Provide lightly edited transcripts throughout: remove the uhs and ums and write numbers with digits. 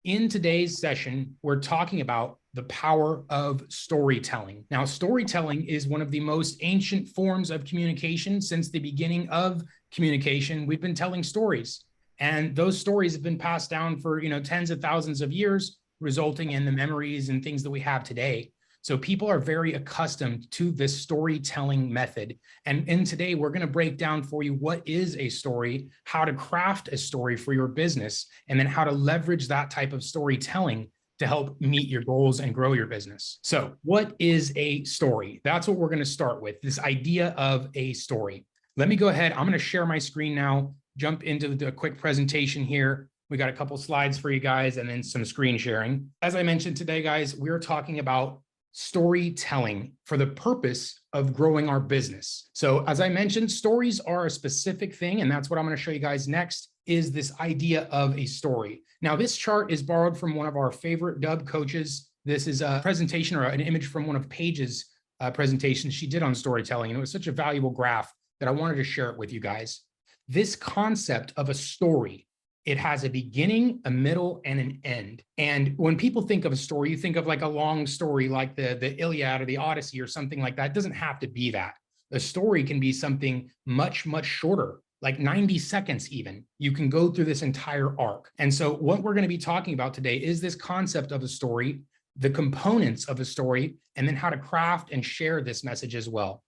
In today's session, we're talking about the power of storytelling. Now, storytelling is one of the most ancient forms of communication. Since the beginning of communication, we've been telling stories, and those stories have been passed down for tens of thousands of years, resulting in the memories and things that we have today. So people are very accustomed to this storytelling method. And in today, we're going to break down for you what is a story, how to craft a story for your business, and then how to leverage that type of storytelling to help meet your goals and grow your business. So what is a story? That's what we're going to start with, this idea of a story. Let me go ahead. I'm going to share my screen now, jump into the quick presentation here. We got a couple slides for you guys and then some screen sharing. As I mentioned today, guys, we're talking about storytelling for the purpose of growing our business. So as I mentioned, stories are a specific thing, and that's what I'm going to show you guys next, is this idea of a story. Now, this chart is borrowed from one of our favorite Dubb coaches. This is a presentation or an image from one of Paige's presentations she did on storytelling, and it was such a valuable graph that I wanted to share it with you guys. This concept of a story, it has a beginning, a middle, and an end. And when people think of a story, you think of like a long story like the Iliad or the Odyssey or something like that. It doesn't have to be that. A story can be something much, much shorter, like 90 seconds even. You can go through this entire arc. And so what we're going to be talking about today is this concept of a story, the components of a story, and then how to craft and share this message as well.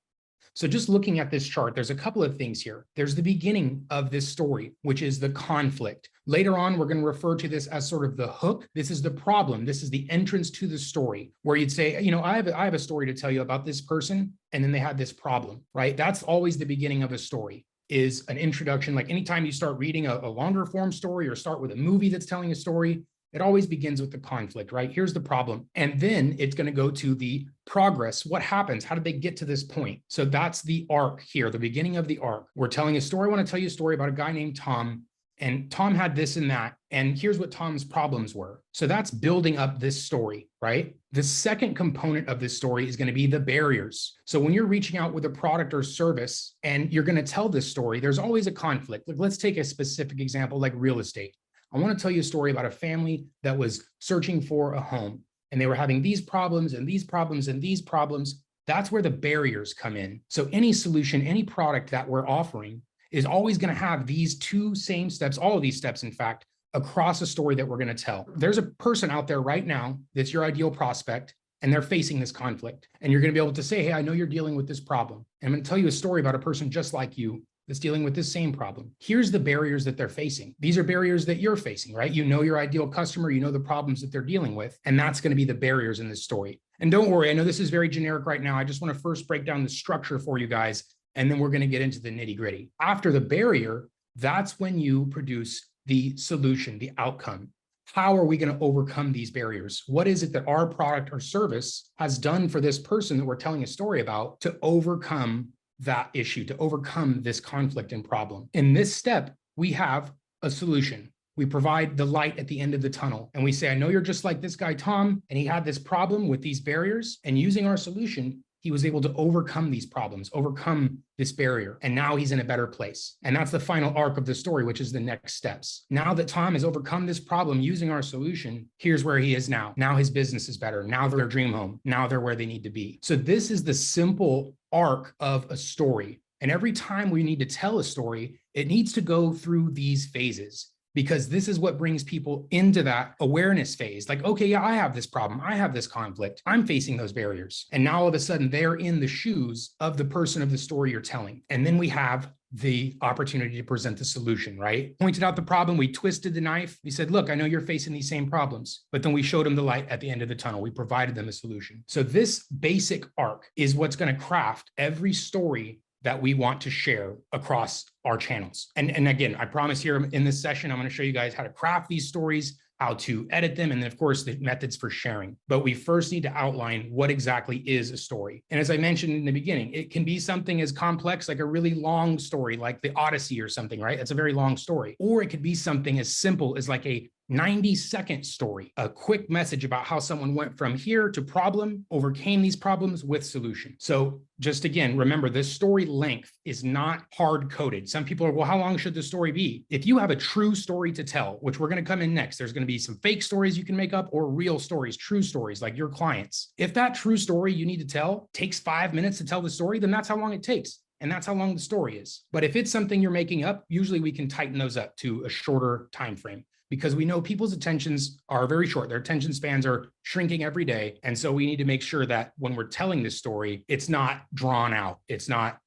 So just looking at this chart, there's a couple of things here. There's the beginning of this story, which is the conflict. Later on, we're going to refer to this as sort of the hook. This is the problem. This is the entrance to the story, where you'd say, I have a story to tell you about this person, and then they had this problem, right? That's always the beginning of a story, is an introduction. Like anytime you start reading a longer form story or start with a movie that's telling a story, it always begins with the conflict, right? Here's the problem. And then it's going to go to the progress. What happens? How did they get to this point? So that's the arc here, the beginning of the arc. We're telling a story. I want to tell you a story about a guy named Tom. And Tom had this and that. And here's what Tom's problems were. So that's building up this story, right? The second component of this story is going to be the barriers. So when you're reaching out with a product or service and you're going to tell this story, there's always a conflict. Like, let's take a specific example like real estate. I want to tell you a story about a family that was searching for a home, and they were having these problems and these problems and these problems. That's where the barriers come in. So any solution, any product that we're offering is always going to have these two same steps, all of these steps, in fact, across a story that we're going to tell. There's a person out there right now that's your ideal prospect, and they're facing this conflict. And you're going to be able to say, hey, I know you're dealing with this problem. And I'm going to tell you a story about a person just like you that's dealing with this same problem. Here's the barriers that they're facing. These are barriers that you're facing, right? You know your ideal customer, you know the problems that they're dealing with, and that's going to be the barriers in this story. And don't worry, I know this is very generic right now. I just want to first break down the structure for you guys, and then we're going to get into the nitty-gritty. After the barrier, that's when you produce the solution, the outcome. How are we going to overcome these barriers? What is it that our product or service has done for this person that we're telling a story about to overcome that issue, to overcome this conflict and problem? In this step, we have a solution. We provide the light at the end of the tunnel. And we say, I know you're just like this guy, Tom, and he had this problem with these barriers. And using our solution, he was able to overcome these problems, overcome this barrier. And now he's in a better place. And that's the final arc of the story, which is the next steps. Now that Tom has overcome this problem using our solution, here's where he is now. Now his business is better. Now they're their dream home. Now they're where they need to be. So this is the simple arc of a story. And every time we need to tell a story, it needs to go through these phases, because this is what brings people into that awareness phase. Like, okay, yeah, I have this problem. I have this conflict. I'm facing those barriers. And now all of a sudden they're in the shoes of the person of the story you're telling. And then we have the opportunity to present the solution, right? Pointed out the problem. We twisted the knife. We said, look, I know you're facing these same problems, but then we showed them the light at the end of the tunnel. We provided them a solution. So this basic arc is what's going to craft every story that we want to share across our channels. And again, I promise here in this session, I'm going to show you guys how to craft these stories, how to edit them, and then of course the methods for sharing. But we first need to outline what exactly is a story. And as I mentioned in the beginning, it can be something as complex, like a really long story, like the Odyssey or something, right? It's a very long story. Or it could be something as simple as like a 90-second story, a quick message about how someone went from here to problem, overcame these problems with solution. So just again, remember, this story length is not hard coded. Some people are, well, how long should the story be? If you have a true story to tell, which we're going to come in next, there's going to be some fake stories you can make up or real stories, true stories like your clients. If that true story you need to tell takes 5 minutes to tell the story, then that's how long it takes. And that's how long the story is. But if it's something you're making up, usually we can tighten those up to a shorter time frame, because we know people's attentions are very short. Their attention spans are shrinking every day. And so we need to make sure that when we're telling this story, it's not drawn out. It's not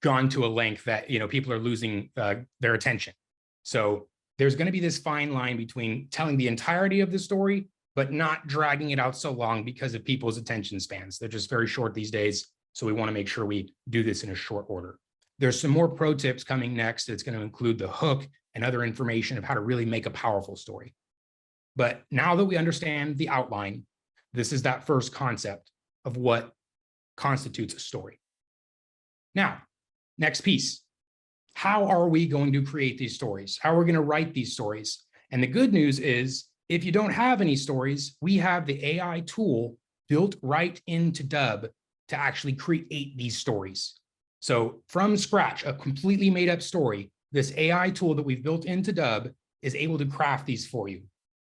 gone to a length that, people are losing their attention. So there's going to be this fine line between telling the entirety of the story, but not dragging it out so long because of people's attention spans. They're just very short these days. So we want to make sure we do this in a short order. There's some more pro tips coming next. It's going to include the hook and other information of how to really make a powerful story. But now that we understand the outline, this is that first concept of what constitutes a story. Now, next piece. How are we going to create these stories? How are we going to write these stories? And the good news is, if you don't have any stories, we have the AI tool built right into Dubb to actually create these stories. So from scratch, a completely made up story, this AI tool that we've built into Dubb is able to craft these for you.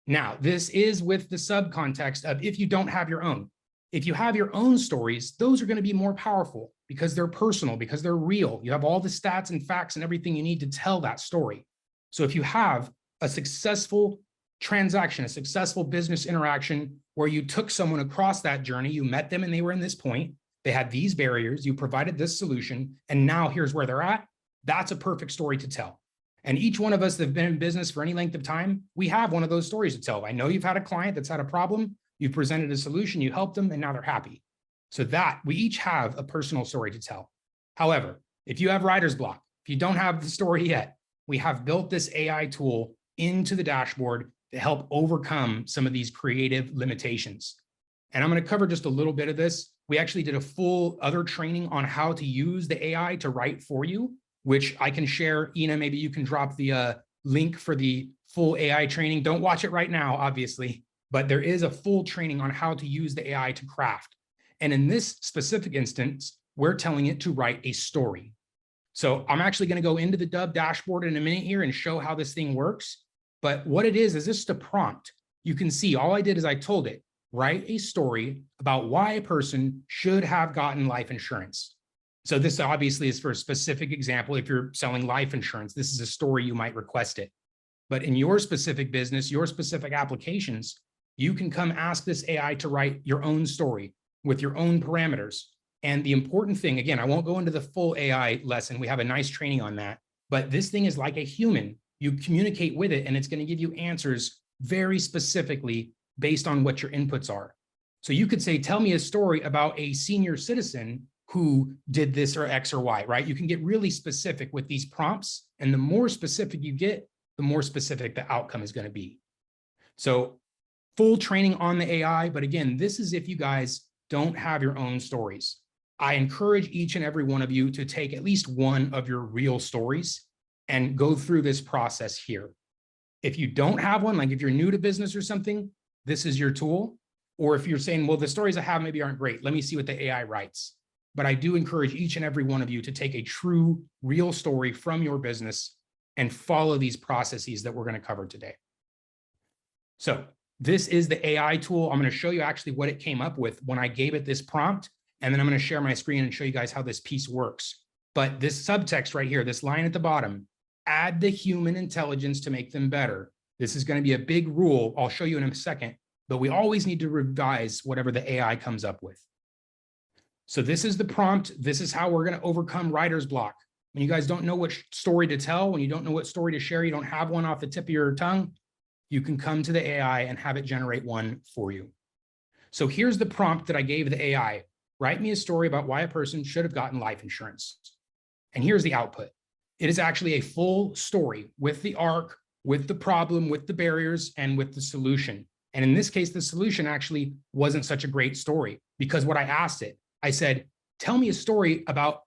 Now, this is with the subcontext of if you don't have your own. If you have your own stories, those are going to be more powerful because they're personal, because they're real. You have all the stats and facts and everything you need to tell that story. So if you have a successful transaction, a successful business interaction where you took someone across that journey, you met them and they were in this point, they had these barriers, you provided this solution, and now here's where they're at. That's a perfect story to tell. And each one of us that have been in business for any length of time, we have one of those stories to tell. I know you've had a client that's had a problem, you've presented a solution, you helped them, and now they're happy. So that we each have a personal story to tell. However, if you have writer's block, if you don't have the story yet, we have built this AI tool into the dashboard to help overcome some of these creative limitations. And I'm going to cover just a little bit of this. We actually did a full other training on how to use the AI to write for you, which I can share. Ina, maybe you can drop the link for the full AI training. Don't watch it right now, obviously, but there is a full training on how to use the AI to craft. And in this specific instance, we're telling it to write a story. So I'm actually going to go into the Dubb dashboard in a minute here and show how this thing works. But what it is just a prompt. You can see all I did is I told it, write a story about why a person should have gotten life insurance. So this obviously is for a specific example. If you're selling life insurance, this is a story you might request it. But in your specific business, your specific applications, you can come ask this AI to write your own story with your own parameters. And the important thing, again, I won't go into the full AI lesson. We have a nice training on that. But this thing is like a human. You communicate with it, and it's going to give you answers very specifically based on what your inputs are. So you could say, tell me a story about a senior citizen who did this or X or Y, right? You can get really specific with these prompts. And the more specific you get, the more specific the outcome is going to be. So full training on the AI. But again, this is if you guys don't have your own stories. I encourage each and every one of you to take at least one of your real stories and go through this process here. If you don't have one, like if you're new to business or something, this is your tool. Or if you're saying, well, the stories I have maybe aren't great, let me see what the AI writes. But I do encourage each and every one of you to take a true, real story from your business and follow these processes that we're going to cover today. So this is the AI tool. I'm going to show you actually what it came up with when I gave it this prompt. And then I'm going to share my screen and show you guys how this piece works. But this subtext right here, this line at the bottom, add the human intelligence to make them better. This is going to be a big rule. I'll show you in a second, but we always need to revise whatever the AI comes up with. So this is the prompt. This is how we're going to overcome writer's block. When you guys don't know which story to tell, when you don't know what story to share, you don't have one off the tip of your tongue, you can come to the AI and have it generate one for you. So here's the prompt that I gave the AI. Write me a story about why a person should have gotten life insurance. And here's the output. It is actually a full story with the arc, with the problem, with the barriers, and with the solution. And in this case, the solution actually wasn't such a great story because what I asked it, I said, tell me a story about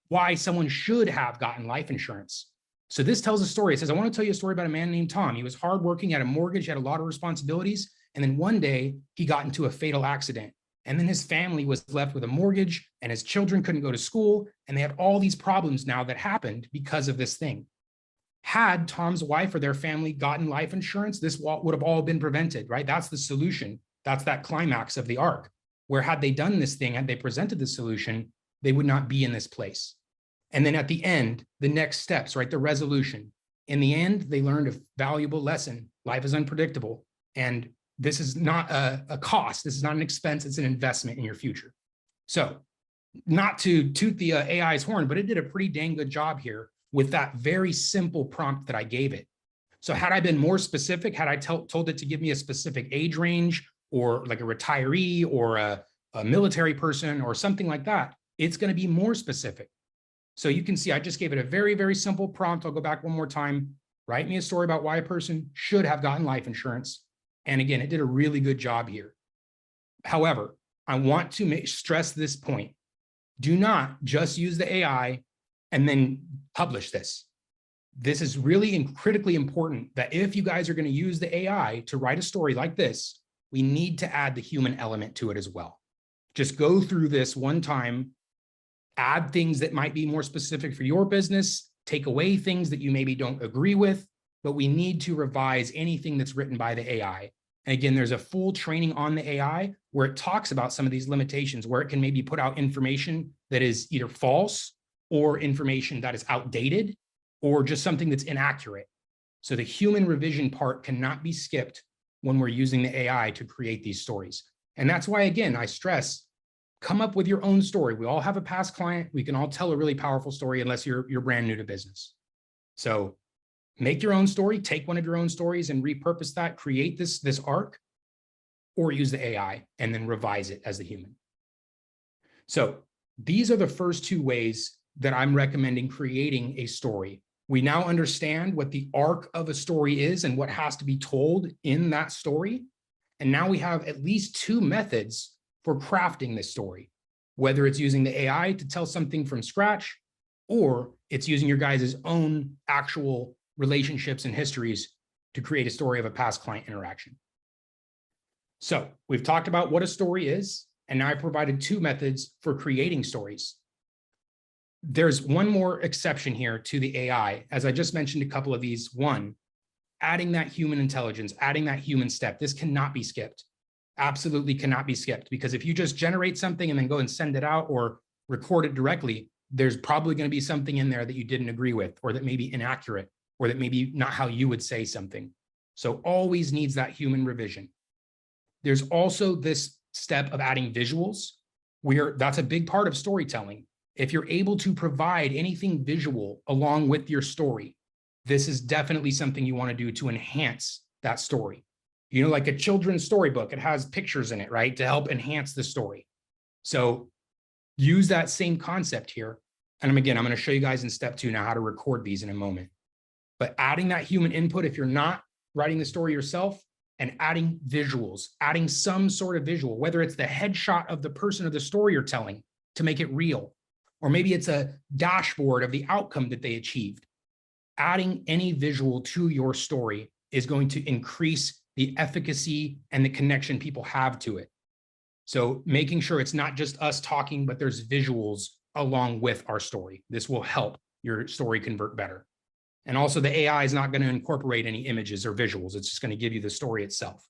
why someone should have gotten life insurance. So this tells a story. It says, I want to tell you a story about a man named Tom. He was hardworking, had a mortgage, had a lot of responsibilities. And then one day he got into a fatal accident. And then his family was left with a mortgage and his children couldn't go to school. And they had all these problems now that happened because of this thing. Had Tom's wife or their family gotten life insurance, this would have all been prevented, right? That's the solution. That's that climax of the arc, where had they done this thing, had they presented the solution, they would not be in this place. And then at the end, the next steps, right? The resolution. In the end, they learned a valuable lesson. Life is unpredictable. And this is not a cost. This is not an expense. It's an investment in your future. So not to toot the AI's horn, but it did a pretty dang good job here with that very simple prompt that I gave it. So had I been more specific, had I told it to give me a specific age range or like a retiree or a military person or something like that, it's going to be more specific. So you can see I just gave it a very, very simple prompt. I'll go back one more time. Write me a story about why a person should have gotten life insurance. And again, it did a really good job here. However, I want to stress this point. Do not just use the AI and then publish this. This is really and critically important that if you guys are going to use the AI to write a story like this, we need to add the human element to it as well. Just go through this one time, add things that might be more specific for your business, take away things that you maybe don't agree with, but we need to revise anything that's written by the AI. And again, there's a full training on the AI where it talks about some of these limitations, where it can maybe put out information that is either false or information that is outdated or just something that's inaccurate. So the human revision part cannot be skipped when we're using the AI to create these stories. And that's why, again, I stress, come up with your own story. We all have a past client. We can all tell a really powerful story unless you're brand new to business. So make your own story, take one of your own stories and repurpose that, create this arc, or use the AI and then revise it as the human. So these are the first two ways that I'm recommending creating a story. We now understand what the arc of a story is and what has to be told in that story. And now we have at least two methods for crafting this story, whether it's using the AI to tell something from scratch, or it's using your guys' own actual relationships and histories to create a story of a past client interaction. So we've talked about what a story is, and now I provided two methods for creating stories. There's one more exception here to the AI. As I just mentioned a couple of these. One, adding that human intelligence, adding that human step. This cannot be skipped. Absolutely cannot be skipped, because if you just generate something and then go and send it out or record it directly, there's probably going to be something in there that you didn't agree with, or that may be inaccurate, or that may be not how you would say something. So always needs that human revision. There's also this step of adding visuals, where that's a big part of storytelling. If you're able to provide anything visual along with your story, this is definitely something you want to do to enhance that story. You know, like a children's storybook, it has pictures in it, right, to help enhance the story. So use that same concept here. And again, I'm going to show you guys in step 2 now how to record these in a moment. But adding that human input, if you're not writing the story yourself, and adding visuals, adding some sort of visual, whether it's the headshot of the person or the story you're telling to make it real, or maybe it's a dashboard of the outcome that they achieved. Adding any visual to your story is going to increase the efficacy and the connection people have to it. So making sure it's not just us talking, but there's visuals along with our story. This will help your story convert better. And also the AI is not going to incorporate any images or visuals. It's just going to give you the story itself.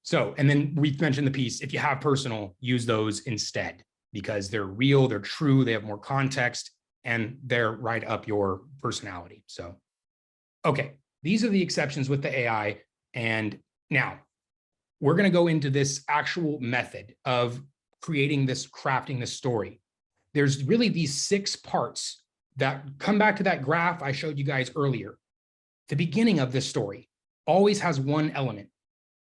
So, and then we've mentioned the piece, if you have personal, use those instead, because they're real, they're true, they have more context, and they're right up your personality. So, okay, these are the exceptions with the AI. And now we're going to go into this actual method of creating this, crafting this story. There's really these 6 parts that come back to that graph I showed you guys earlier. The beginning of this story always has one element.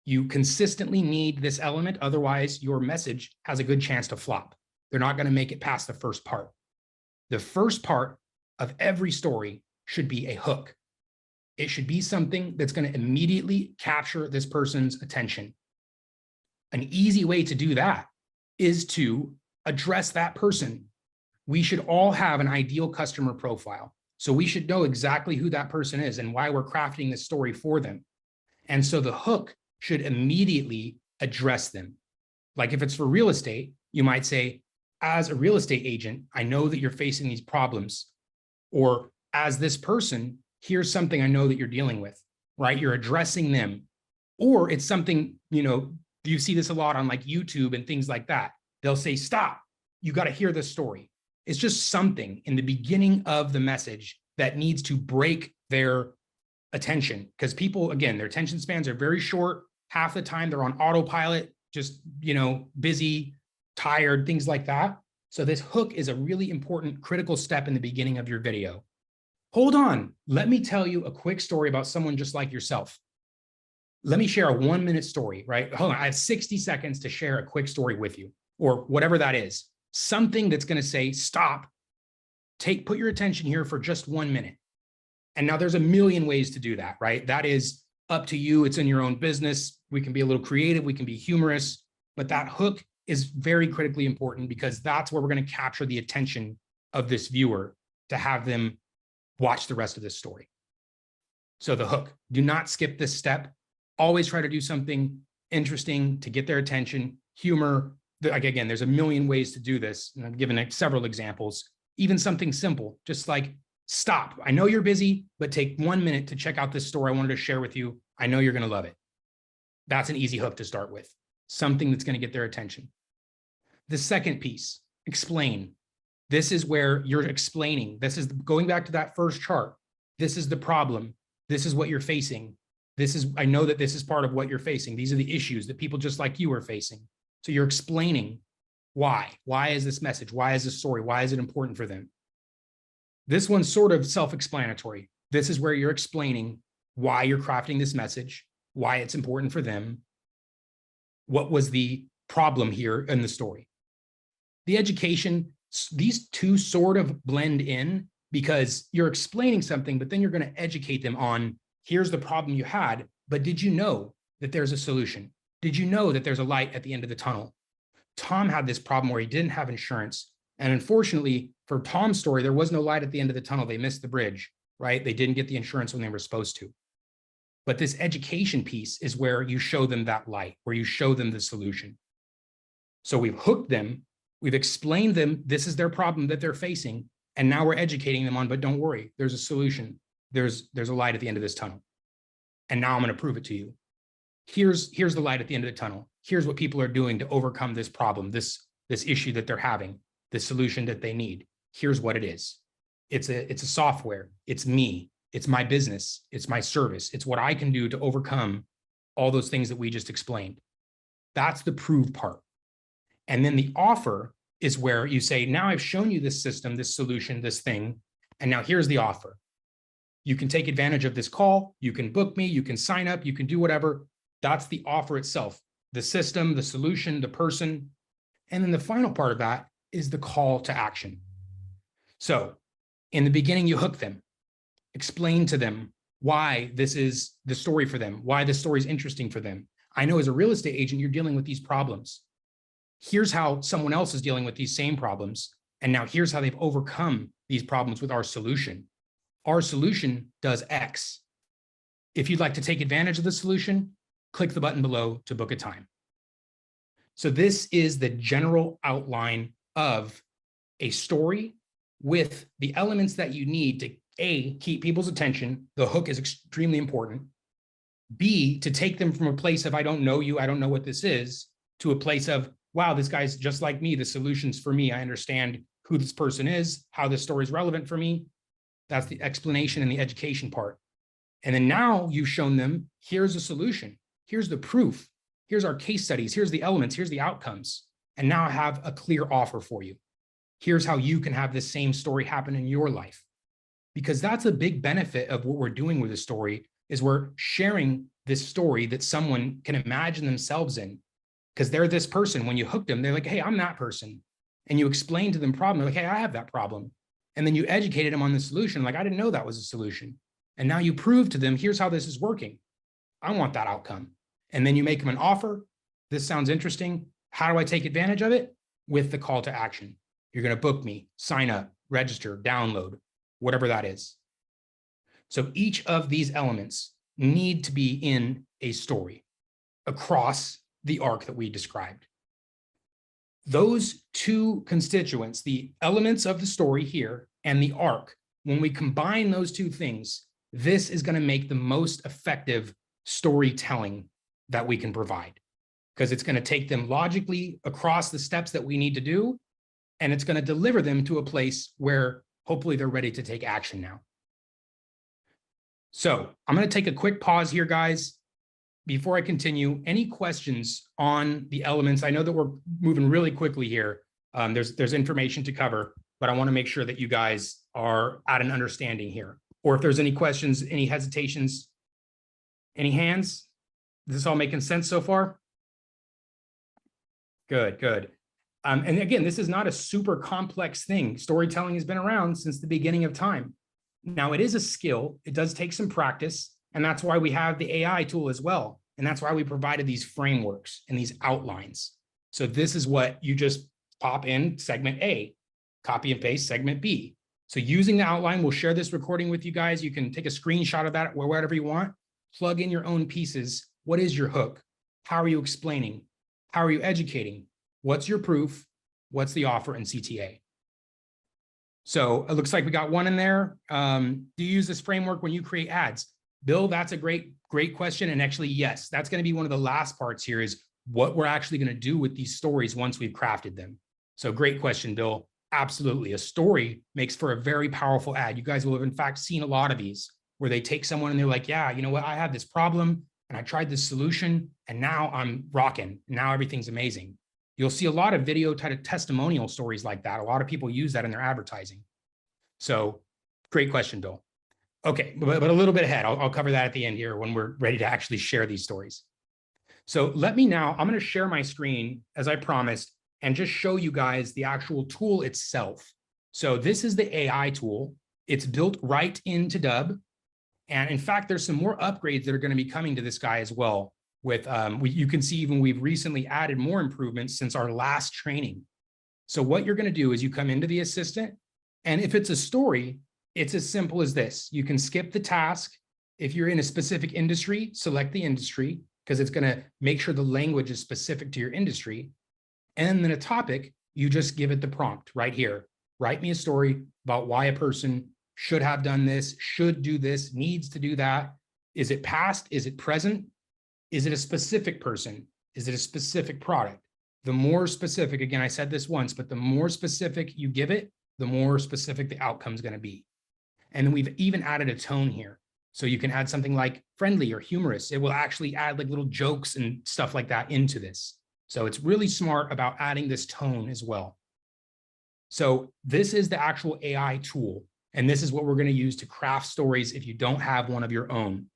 You consistently need this element, otherwise your message has a good chance to flop. They're not going to make it past the first part. The first part of every story should be a hook. It should be something that's going to immediately capture this person's attention. An easy way to do that is to address that person. We should all have an ideal customer profile. So we should know exactly who that person is and why we're crafting this story for them. And so the hook should immediately address them. Like if it's for real estate, you might say, as a real estate agent, I know that you're facing these problems. Or as this person, here's something I know that you're dealing with, right? You're addressing them. Or it's something, you see this a lot on like YouTube and things like that. They'll say, stop, you got to hear this story. It's just something in the beginning of the message that needs to break their attention, because people, again, their attention spans are very short. Half the time they're on autopilot, just, busy, tired, things like that. So this hook is a really important, critical step in the beginning of your video. Hold on, let me tell you a quick story about someone just like yourself. Let me share a 1-minute story, right? Hold on, I have 60 seconds to share a quick story with you, or whatever that is. Something that's going to say, stop, put your attention here for just 1 minute. And now there's a million ways to do that, right? That is up to you. It's in your own business. We can be a little creative. We can be humorous, but that hook is very critically important, because that's where we're going to capture the attention of this viewer to have them watch the rest of this story. So the hook, do not skip this step. Always try to do something interesting to get their attention. Humor, like again, there's a million ways to do this. And I've given several examples, even something simple, just like, stop. I know you're busy, but take 1 minute to check out this story I wanted to share with you. I know you're going to love it. That's an easy hook to start with. Something that's going to get their attention. The second piece, explain. This is where you're explaining. This is going back to that first chart. This is the problem. This is what you're facing. I know that this is part of what you're facing. These are the issues that people just like you are facing. So you're explaining why. Why is this message? Why is this story? Why is it important for them? This one's sort of self-explanatory. This is where you're explaining why you're crafting this message, why it's important for them, what was the problem here in the story. The education, these two sort of blend in, because you're explaining something, but then you're going to educate them on, here's the problem you had, but did you know that there's a solution? Did you know that there's a light at the end of the tunnel? Tom had this problem where he didn't have insurance. And unfortunately, for Tom's story, there was no light at the end of the tunnel. They missed the bridge, right? They didn't get the insurance when they were supposed to. But this education piece is where you show them that light, where you show them the solution. So we've hooked them. We've explained them, this is their problem that they're facing. And now we're educating them on, but don't worry, there's a solution. There's a light at the end of this tunnel. And now I'm going to prove it to you. Here's the light at the end of the tunnel. Here's what people are doing to overcome this problem, this issue that they're having, the solution that they need. Here's what it is. It's a software. It's me. It's my business. It's my service. It's what I can do to overcome all those things that we just explained. That's the prove part. And then the offer is where you say, now I've shown you this system, this solution, this thing, and now here's the offer. You can take advantage of this call. You can book me. You can sign up. You can do whatever. That's the offer itself, the system, the solution, the person. And then the final part of that is the call to action. So in the beginning, you hook them, explain to them why this is the story for them, why this story is interesting for them. I know as a real estate agent, you're dealing with these problems. Here's how someone else is dealing with these same problems. And now here's how they've overcome these problems with our solution. Our solution does X. If you'd like to take advantage of the solution, click the button below to book a time. So this is the general outline of a story with the elements that you need to A, keep people's attention. The hook is extremely important. B, to take them from a place of, I don't know you, I don't know what this is, to a place of, wow, this guy's just like me. The solution's for me. I understand who this person is, how this story is relevant for me. That's the explanation and the education part. And then now you've shown them, here's a solution. Here's the proof. Here's our case studies. Here's the elements. Here's the outcomes. And now I have a clear offer for you. Here's how you can have this same story happen in your life. Because that's a big benefit of what we're doing with the story, is we're sharing this story that someone can imagine themselves in. Because they're this person. When you hook them, they're like, hey, I'm that person. And you explain to them problem. They're like, hey, I have that problem. And then you educated them on the solution. Like, I didn't know that was a solution. And now you prove to them, here's how this is working. I want that outcome. And then you make them an offer. This sounds interesting. How do I take advantage of it? With the call to action. You're going to book me, sign up, register, download. whatever that is. So each of these elements need to be in a story across the arc that we described. Those two constituents, the elements of the story here and the arc, when we combine those two things, this is going to make the most effective storytelling that we can provide, because it's going to take them logically across the steps that we need to do, and it's going to deliver them to a place where hopefully they're ready to take action now. So I'm going to take a quick pause here, guys. Before I continue, any questions on the elements? I know that we're moving really quickly here. There's information to cover, but I want to make sure that you guys are at an understanding here. Or if there's any questions, any hesitations, any hands? Is this all making sense so far? Good, good. And again, this is not a super complex thing. Storytelling has been around since the beginning of time. Now, it is a skill. It does take some practice. And that's why we have the AI tool as well. And that's why we provided these frameworks and these outlines. So this is what you just pop in segment A, copy and paste segment B. So using the outline, we'll share this recording with you guys. You can take a screenshot of that or whatever you want, plug in your own pieces. What is your hook? How are you explaining? How are you educating? What's your proof? What's the offer and CTA? So it looks like we got one in there. Do you use this framework when you create ads? Bill, that's a great question. And actually, yes, that's going to be one of the last parts here, is what we're actually going to do with these stories once we've crafted them. So great question, Bill. Absolutely. A story makes for a very powerful ad. You guys will have, in fact, seen a lot of these where they take someone and they're like, yeah, you know what? I have this problem and I tried this solution and now I'm rocking. Now everything's amazing. You'll see a lot of video type of testimonial stories like that. A lot of people use that in their advertising. So great question, Bill. Okay, but a little bit ahead. I'll cover that at the end here when we're ready to actually share these stories. So let me now, I'm going to share my screen as I promised and just show you guys the actual tool itself. So this is the AI tool. It's built right into Dubb. And in fact, there's some more upgrades that are going to be coming to this guy as well. With you can see even we've recently added more improvements since our last training. So what you're going to do is you come into the assistant, and if it's a story, it's as simple as this. You can skip the task. If you're in a specific industry, select the industry, because it's going to make sure the language is specific to your industry. And then a topic, you just give it the prompt right here. Write me a story about why a person should have done this, should do this, needs to do that. Is it past? Is it present? Is it a specific person? Is it a specific product? The more specific, again, I said this once, but the more specific you give it, the more specific the outcome is going to be. And then we've even added a tone here. So you can add something like friendly or humorous. It will actually add like little jokes and stuff like that into this. So it's really smart about adding this tone as well. So this is the actual AI tool. And this is what we're going to use to craft stories if you don't have one of your own.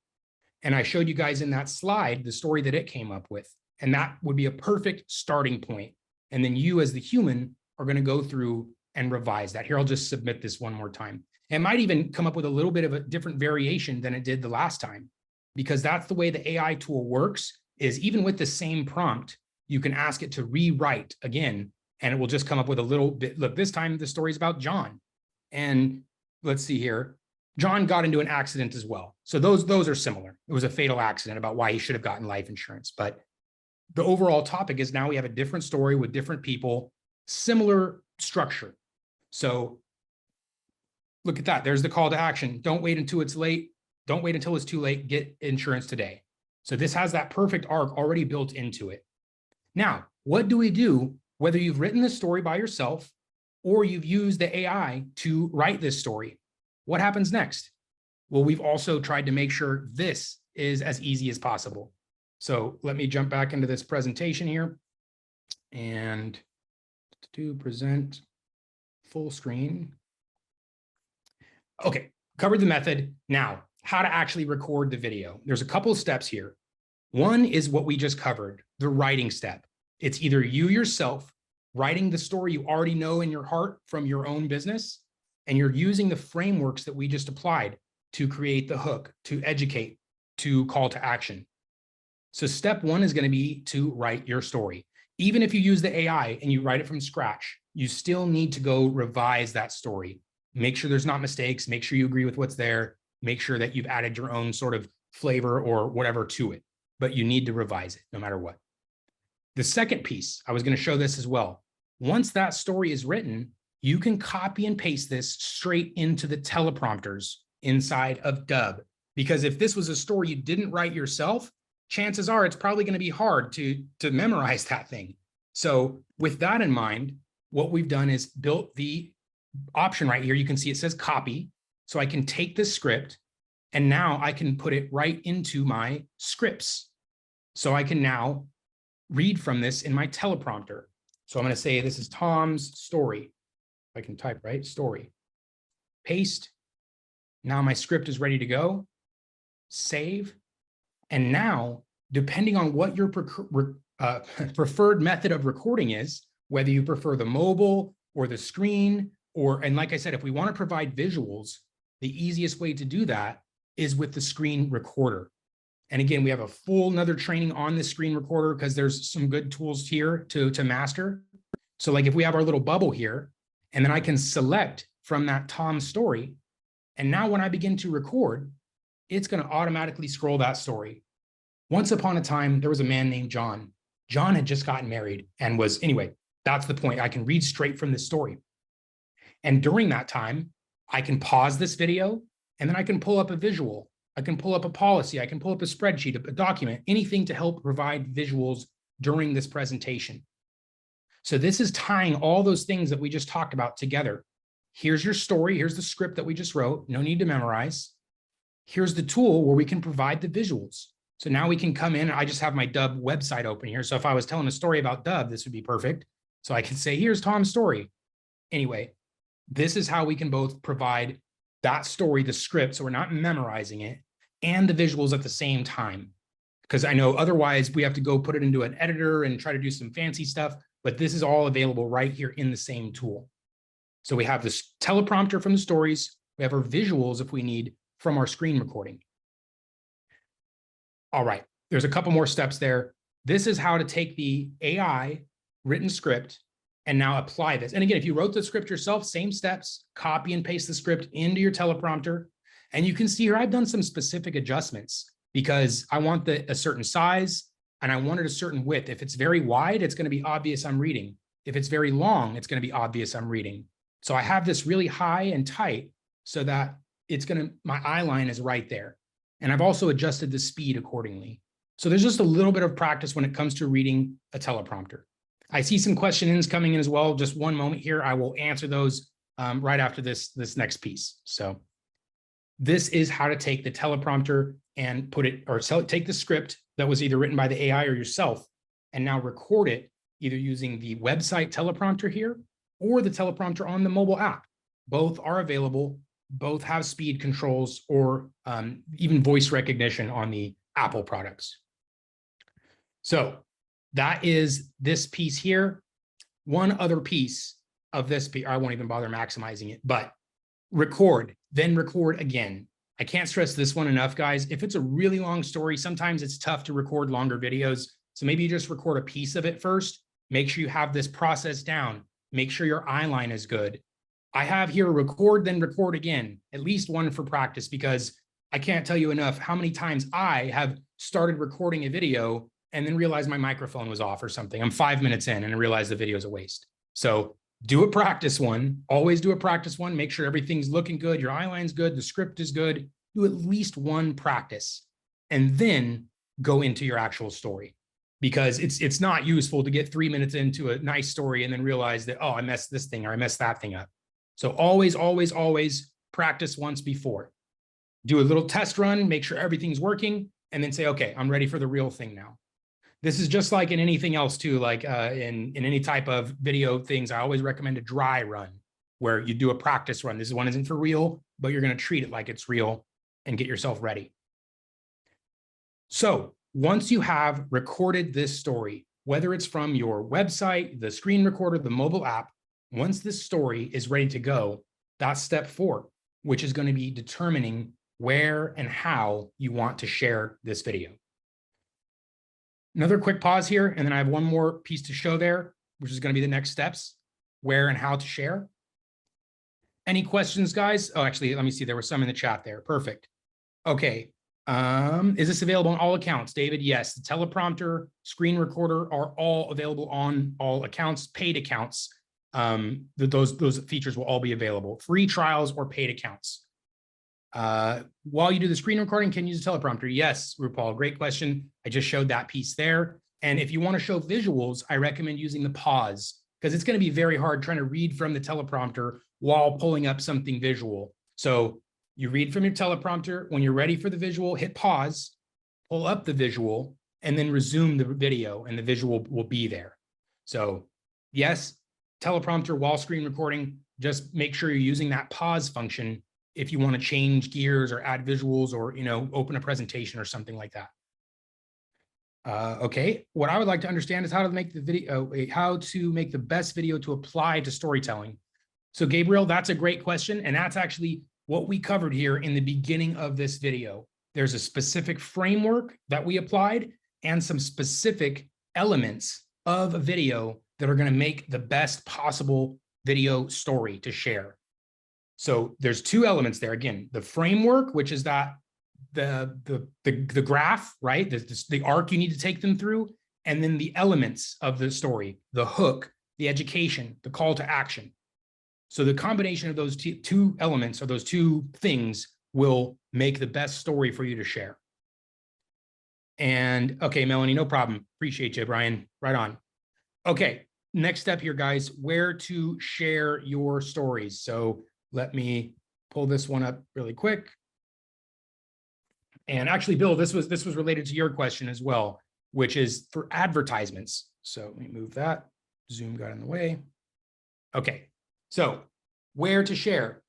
And I showed you guys in that slide the story that it came up with. And that would be a perfect starting point. And then you as the human are going to go through and revise that. Here, I'll just submit this one more time. It might even come up with a little bit of a different variation than it did the last time, because that's the way the AI tool works, is even with the same prompt, you can ask it to rewrite again, and it will just come up with a little bit. Look, this time the story is about John. And let's see here. John got into an accident as well. So those are similar. It was a fatal accident about why he should have gotten life insurance. But the overall topic is now we have a different story with different people, similar structure. So look at that. There's the call to action. Don't wait until it's late. Don't wait until it's too late. Get insurance today. So this has that perfect arc already built into it. Now, what do we do, whether you've written this story by yourself or you've used the AI to write this story? What happens next? Well, we've also tried to make sure this is as easy as possible. So let me jump back into this presentation here and to present full screen. Okay, covered the method. Now, how to actually record the video. There's a couple of steps here. One is what we just covered, the writing step. It's either you yourself writing the story you already know in your heart from your own business, and you're using the frameworks that we just applied to create the hook, to educate, to call to action. So step one is going to be to write your story. Even if you use the AI and you write it from scratch, you still need to go revise that story. make sure there's not mistakes, make sure you agree with what's there, make sure that you've added your own sort of flavor or whatever to it, but you need to revise it no matter what. The second piece, I was going to show this as well. Once that story is written, you can copy and paste this straight into the teleprompters inside of Dubb. Because if this was a story you didn't write yourself, chances are it's probably going to be hard to memorize that thing. So with that in mind, what we've done is built the option right here. You can see it says copy. So I can take this script and now I can put it right into my scripts. So I can now read from this in my teleprompter. So I'm going to say this is Tom's story. I can type, right? Story. Paste. Now my script is ready to go. Save. And now, depending on what your preferred method of recording is, whether you prefer the mobile or the screen, and like I said, if we want to provide visuals, the easiest way to do that is with the screen recorder. And again, we have a full another training on the screen recorder because there's some good tools here to master. So like if we have our little bubble here, and then I can select from that Tom story. And now when I begin to record, it's going to automatically scroll that story. Once upon a time, there was a man named John. John had just gotten married and anyway, that's the point. I can read straight from this story. And during that time, I can pause this video and then I can pull up a visual. I can pull up a policy. I can pull up a spreadsheet, a document, anything to help provide visuals during this presentation. So this is tying all those things that we just talked about together. Here's your story. Here's the script that we just wrote. No need to memorize. Here's the tool where we can provide the visuals. So now we can come in. I just have my Dubb website open here. So if I was telling a story about Dubb, this would be perfect. So I can say, here's Tom's story. Anyway, this is how we can both provide that story, the script, so we're not memorizing it, and the visuals at the same time. Because I know otherwise we have to go put it into an editor and try to do some fancy stuff, but this is all available right here in the same tool. So we have this teleprompter from the stories. We have our visuals if we need from our screen recording. All right, there's a couple more steps there. This is how to take the AI written script and now apply this. And again, if you wrote the script yourself, same steps, copy and paste the script into your teleprompter. And you can see here, I've done some specific adjustments because I want a certain size and I wanted a certain width. If it's very wide, it's going to be obvious I'm reading. If it's very long, it's going to be obvious I'm reading. So I have this really high and tight so that my eye line is right there. And I've also adjusted the speed accordingly. So there's just a little bit of practice when it comes to reading a teleprompter. I see some questions coming in as well. Just one moment here. I will answer those right after this next piece. So this is how to take the teleprompter and take the script that was either written by the AI or yourself and now record it either using the website teleprompter here or the teleprompter on the mobile app. Both are available. Both have speed controls or even voice recognition on the Apple products. So that is this piece here. One other piece of this, I won't even bother maximizing it, but record, then record again. I can't stress this one enough, guys. If it's a really long story, sometimes it's tough to record longer videos. So maybe you just record a piece of it first. Make sure you have this process down. Make sure your eye line is good. I have here record, then record again, at least one for practice, because I can't tell you enough how many times I have started recording a video and then realized my microphone was off or something. I'm 5 minutes in and I realized the video is a waste. So do a practice one, always do a practice one, make sure everything's looking good, your eye line's good, the script is good, do at least one practice and then go into your actual story. Because it's not useful to get 3 minutes into a nice story and then realize that, oh, I messed this thing or I messed that thing up. So always, always, always practice once before. Do a little test run, make sure everything's working, and then say, okay, I'm ready for the real thing now. This is just like in anything else too, like in any type of video things, I always recommend a dry run where you do a practice run. This one isn't for real, but you're going to treat it like it's real and get yourself ready. So once you have recorded this story, whether it's from your website, the screen recorder, the mobile app, once this story is ready to go, that's step 4, which is going to be determining where and how you want to share this video. Another quick pause here, and then I have one more piece to show there, which is going to be the next steps, where and how to share. Any questions, guys? Oh, actually, let me see. There were some in the chat there. Perfect. Okay. Is this available on all accounts, David? Yes. The teleprompter, screen recorder are all available on all accounts, paid accounts. Those features will all be available. Free trials or paid accounts. While you do the screen recording, can you use a teleprompter? Yes, RuPaul, great question. I just showed that piece there. And if you want to show visuals, I recommend using the pause, because it's going to be very hard trying to read from the teleprompter while pulling up something visual. So you read from your teleprompter. When you're ready for the visual, hit pause, pull up the visual, and then resume the video, and the visual will be there. So yes, teleprompter while screen recording, just make sure you're using that pause function if you want to change gears or add visuals or, open a presentation or something like that. Okay, what I would like to understand is how to make the video, how to make the best video to apply to storytelling. So Gabriel, that's a great question. And that's actually what we covered here in the beginning of this video. There's a specific framework that we applied and some specific elements of a video that are going to make the best possible video story to share. So there's two elements there. Again, the framework, which is that the graph, right? The arc you need to take them through, and then the elements of the story, the hook, the education, the call to action. So the combination of those two elements or those two things will make the best story for you to share. And okay, Melanie, no problem. Appreciate you, Brian. Right on. Okay, next step here, guys, where to share your stories. So let me pull this one up really quick. And actually, Bill, this was related to your question as well, which is for advertisements. So let me move that. Zoom got in the way. Okay, so where to share?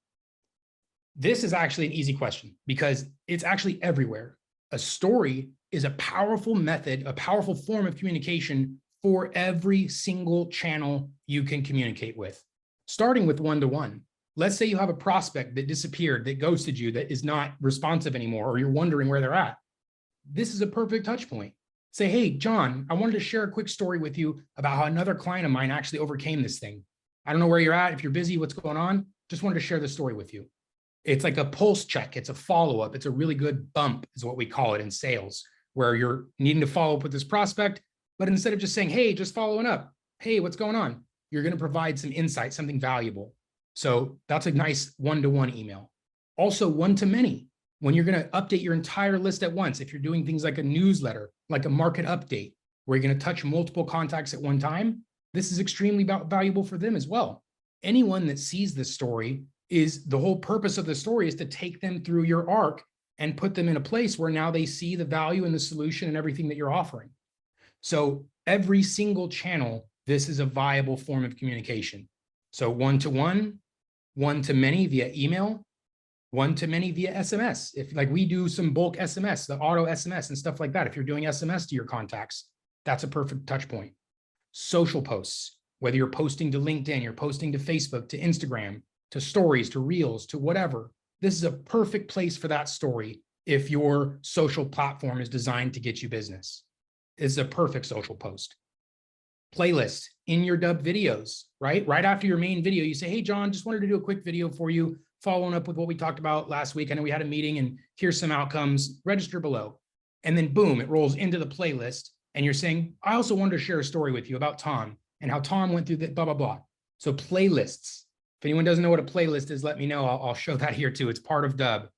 This is actually an easy question because it's actually everywhere. A story is a powerful method, a powerful form of communication for every single channel you can communicate with, starting with one-to-one. Let's say you have a prospect that disappeared, that ghosted you, that is not responsive anymore, or you're wondering where they're at. This is a perfect touch point. Say, hey, John, I wanted to share a quick story with you about how another client of mine actually overcame this thing. I don't know where you're at. If you're busy, what's going on? Just wanted to share the story with you. It's like a pulse check. It's a follow-up. It's a really good bump is what we call it in sales, where you're needing to follow up with this prospect, but instead of just saying, hey, just following up, hey, what's going on? You're going to provide some insight, something valuable. So that's a nice one-to-one email. Also one-to-many, when you're going to update your entire list at once. If you're doing things like a newsletter, like a market update, where you're going to touch multiple contacts at one time, this is extremely valuable for them as well. Anyone that sees this story, is the whole purpose of the story is to take them through your arc and put them in a place where now they see the value and the solution and everything that you're offering. So every single channel, this is a viable form of communication. So one-to-one, one-to-many via email, one-to-many via SMS. If like we do some bulk SMS, the auto SMS and stuff like that, if you're doing SMS to your contacts, that's a perfect touch point. Social posts, whether you're posting to LinkedIn, you're posting to Facebook, to Instagram, to stories, to reels, to whatever, this is a perfect place for that story if your social platform is designed to get you business. It's a perfect social post. Playlist in your Dubb videos, right? Right after your main video, you say, hey, John, just wanted to do a quick video for you, following up with what we talked about last week. I know we had a meeting and here's some outcomes, register below. And then boom, it rolls into the playlist. And you're saying, I also wanted to share a story with you about Tom and how Tom went through the blah, blah, blah. So playlists. If anyone doesn't know what a playlist is, let me know. I'll show that here too. It's part of Dubb.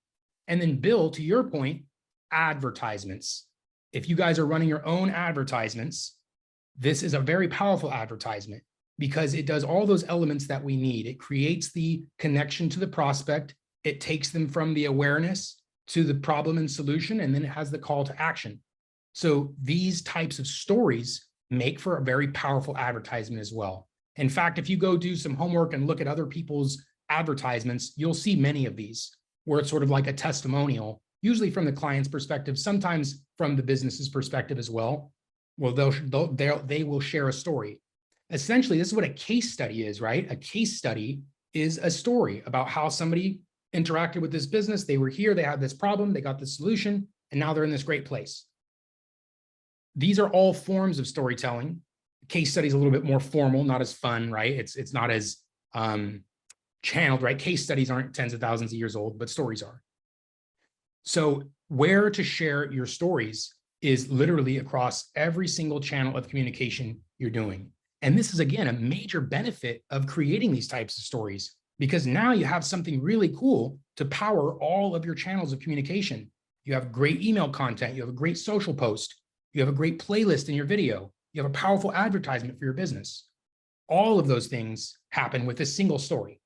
And then Bill, to your point, advertisements. If you guys are running your own advertisements, this is a very powerful advertisement because it does all those elements that we need. It creates the connection to the prospect. It takes them from the awareness to the problem and solution, and then it has the call to action. So these types of stories make for a very powerful advertisement as well. In fact, if you go do some homework and look at other people's advertisements, you'll see many of these where it's sort of like a testimonial, usually from the client's perspective, sometimes from the business's perspective as well. Well, they will share a story. Essentially, this is what a case study is, right? A case study is a story about how somebody interacted with this business. They were here, they had this problem, they got the solution, and now they're in this great place. These are all forms of storytelling. Case study is a little bit more formal, not as fun, right? It's not as channeled, right? Case studies aren't tens of thousands of years old, but stories are. So where to share your stories is literally across every single channel of communication you're doing. And this is, again, a major benefit of creating these types of stories, because now you have something really cool to power all of your channels of communication. You have great email content, you have a great social post, you have a great playlist in your video, you have a powerful advertisement for your business. All of those things happen with a single story.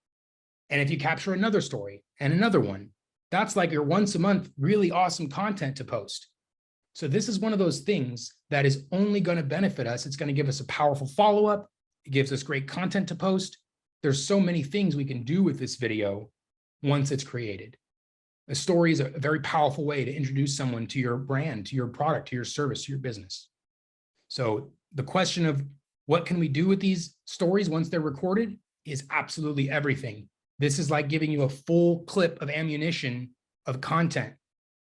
And if you capture another story and another one, that's like your once a month really awesome content to post. So this is one of those things that is only going to benefit us. It's going to give us a powerful follow-up. It gives us great content to post. There's so many things we can do with this video once it's created. A story is a very powerful way to introduce someone to your brand, to your product, to your service, to your business. So the question of what can we do with these stories once they're recorded is absolutely everything. This is like giving you a full clip of ammunition of content,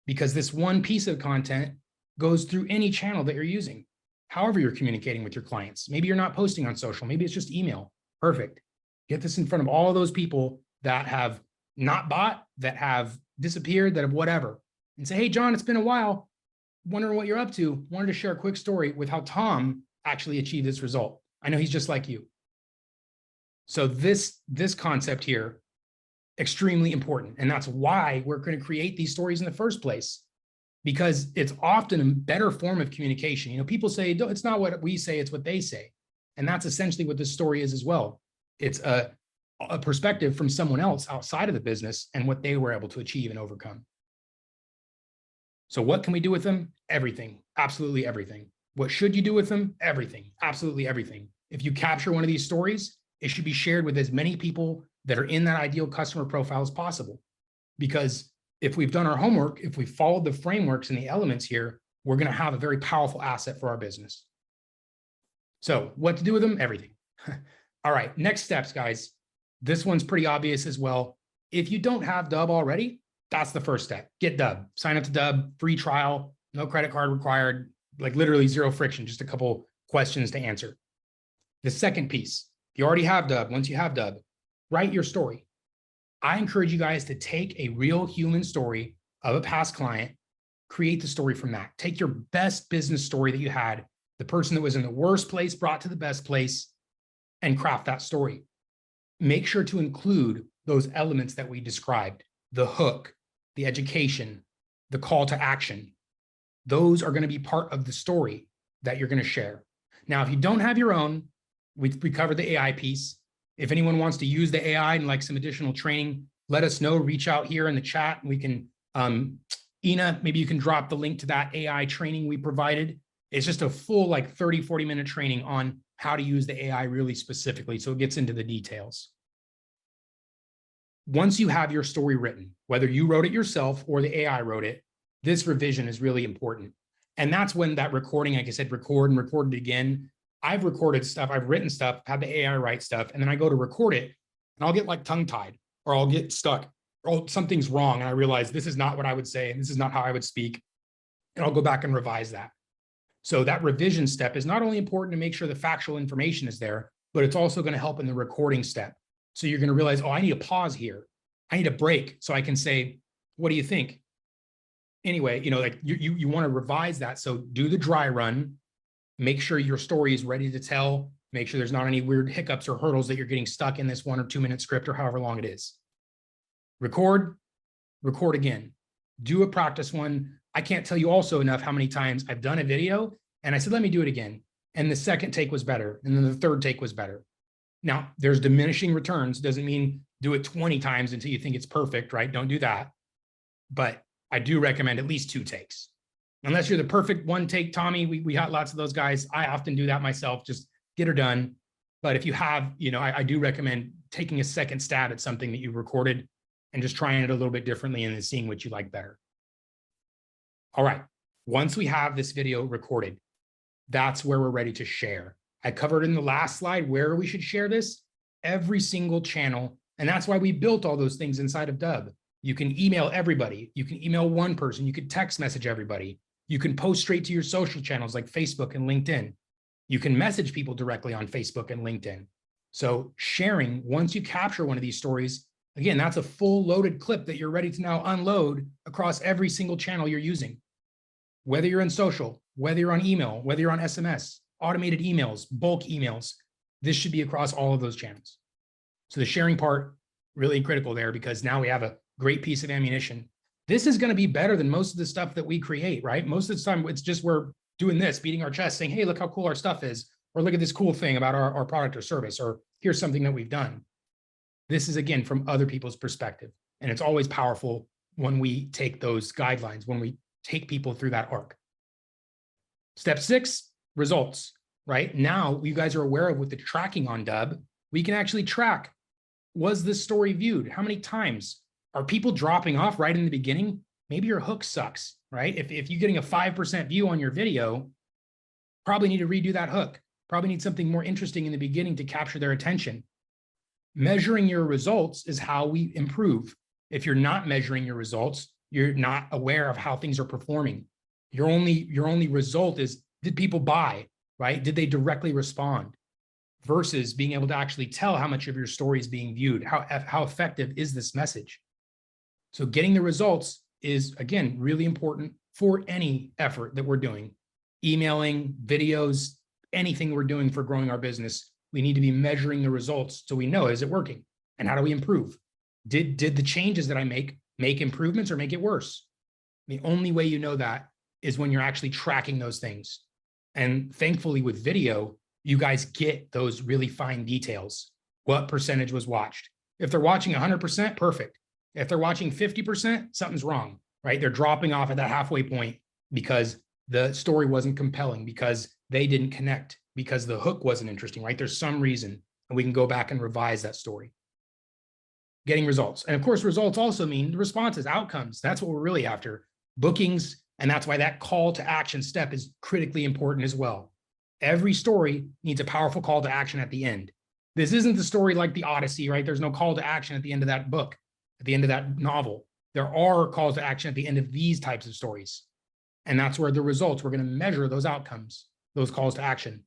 because this one piece of content goes through any channel that you're using, however you're communicating with your clients. Maybe you're not posting on social, maybe it's just email. Perfect. Get this in front of all those people that have not bought, that have disappeared, that have whatever, and say, hey, John, it's been a while. Wondering what you're up to. Wanted to share a quick story with how Tom actually achieved this result. I know he's just like you. So this concept here, extremely important. And that's why we're going to create these stories in the first place, because it's often a better form of communication. You know, people say, it's not what we say, it's what they say. And that's essentially what this story is as well. It's a perspective from someone else outside of the business and what they were able to achieve and overcome. So what can we do with them? Everything, absolutely everything. What should you do with them? Everything, absolutely everything. If you capture one of these stories, it should be shared with as many people that are in that ideal customer profile as possible. Because if we've done our homework, if we followed the frameworks and the elements here, we're going to have a very powerful asset for our business. So what to do with them? Everything. All right, next steps, guys. This one's pretty obvious as well. If you don't have Dubb already, that's the first step. Get Dubb. Sign up to Dubb, free trial, no credit card required, like literally zero friction, just a couple questions to answer. The second piece, if you already have Dubb, once you have Dubb, write your story. I encourage you guys to take a real human story of a past client, create the story from that. Take your best business story that you had, the person that was in the worst place brought to the best place, and craft that story. Make sure to include those elements that we described, the hook, the education, the call to action. Those are going to be part of the story that you're going to share. Now, if you don't have your own, we covered the AI piece. If anyone wants to use the AI and like some additional training, let us know, reach out here in the chat. We can, Ina, maybe you can drop the link to that AI training we provided. It's just a full like 30, 40-minute training on how to use the AI really specifically. So it gets into the details. Once you have your story written, whether you wrote it yourself or the AI wrote it, this revision is really important. And that's when that recording, like I said, record and record it again. I've recorded stuff, I've written stuff, had the AI write stuff, and then I go to record it and I'll get like tongue-tied or I'll get stuck or something's wrong. And I realize this is not what I would say and this is not how I would speak. And I'll go back and revise that. So that revision step is not only important to make sure the factual information is there, but it's also going to help in the recording step. So you're going to realize, oh, I need a pause here. I need a break so I can say, what do you think? Anyway, you know, like you want to revise that. So do the dry run, make sure your story is ready to tell, make sure there's not any weird hiccups or hurdles that you're getting stuck in this 1 or 2 minute script or however long it is. Record again, do a practice one. I can't tell you also enough how many times I've done a video and I said, let me do it again. And the second take was better. And then the third take was better. Now there's diminishing returns. Doesn't mean do it 20 times until you think it's perfect, right? Don't do that. But I do recommend at least 2 takes. Unless you're the perfect one take, Tommy, we got lots of those guys. I often do that myself, just get her done. But if you have, you know, I do recommend taking a second stab at something that you recorded and just trying it a little bit differently and then seeing what you like better. All right, once we have this video recorded, that's where we're ready to share. I covered in the last slide where we should share this, every single channel. And that's why we built all those things inside of Dubb. You can email everybody. You can email one person. You can text message everybody. You can post straight to your social channels like Facebook and LinkedIn. You can message people directly on Facebook and LinkedIn. So sharing, once you capture one of these stories, again, that's a full loaded clip that you're ready to now unload across every single channel you're using. Whether you're in social, whether you're on email, whether you're on SMS, automated emails, bulk emails, this should be across all of those channels. So the sharing part, really critical there, because now we have a great piece of ammunition. This is going to be better than most of the stuff that we create, right? Most of the time, it's just we're doing this, beating our chest, saying, hey, look how cool our stuff is, or look at this cool thing about our product or service, or here's something that we've done. This is, again, from other people's perspective. And it's always powerful when we take those guidelines, when we take people through that arc. Step 6, results, right? Now you guys are aware of with the tracking on Dubb, we can actually track, was this story viewed? How many times? Are people dropping off right in the beginning? Maybe your hook sucks, right? If you're getting a 5% view on your video, probably need to redo that hook. Probably need something more interesting in the beginning to capture their attention. Measuring your results is how we improve. If you're not measuring your results, you're not aware of how things are performing. Your only result is, did people buy, right? Did they directly respond? Versus being able to actually tell how much of your story is being viewed. How effective is this message? So getting the results is, again, really important for any effort that we're doing. Emailing, videos, anything we're doing for growing our business, we need to be measuring the results so we know, is it working? And how do we improve? Did the changes that I make improvements or make it worse? The only way you know that is when you're actually tracking those things. And thankfully with video, you guys get those really fine details. What percentage was watched? If they're watching 100%, perfect. If they're watching 50%, something's wrong, right? They're dropping off at that halfway point because the story wasn't compelling, because they didn't connect, because the hook wasn't interesting, right? There's some reason, and we can go back and revise that story. Getting results. And of course, results also mean responses, outcomes. That's what we're really after. Bookings, and that's why that call to action step is critically important as well. Every story needs a powerful call to action at the end. This isn't the story like the Odyssey, right? There's no call to action at the end of that book, at the end of that novel. There are calls to action at the end of these types of stories. And that's where the results, we're going to measure those outcomes, those calls to action.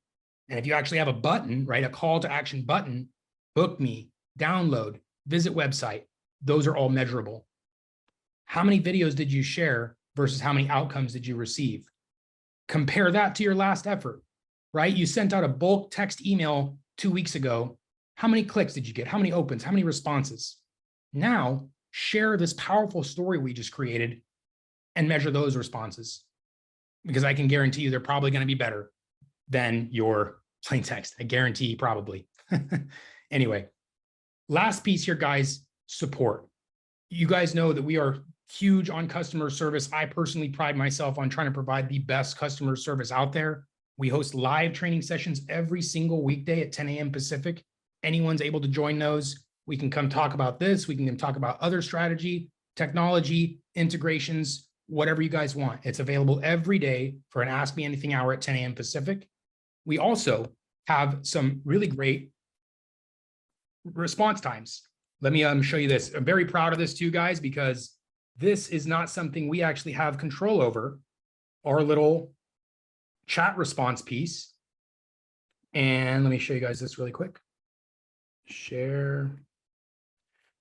And if you actually have a button, right, a call to action button, book me, download, visit website, those are all measurable. How many videos did you share versus how many outcomes did you receive? Compare that to your last effort, right? You sent out a bulk text email 2 weeks ago. How many clicks did you get? How many opens? How many responses? Now, share this powerful story we just created and measure those responses, because I can guarantee you they're probably going to be better than your plain text. I guarantee probably. Anyway, last piece here, guys, support. You guys know that we are huge on customer service. I personally pride myself on trying to provide the best customer service out there. We host live training sessions every single weekday at 10 a.m. Pacific. Anyone's able to join those. We can come talk about this. We can come talk about other strategy, technology, integrations, whatever you guys want. It's available every day for an Ask Me Anything hour at 10 a.m. Pacific. We also have some really great response times. Let me show you this. I'm very proud of this too, guys, because this is not something we actually have control over, our little chat response piece. And let me show you guys this really quick. Share.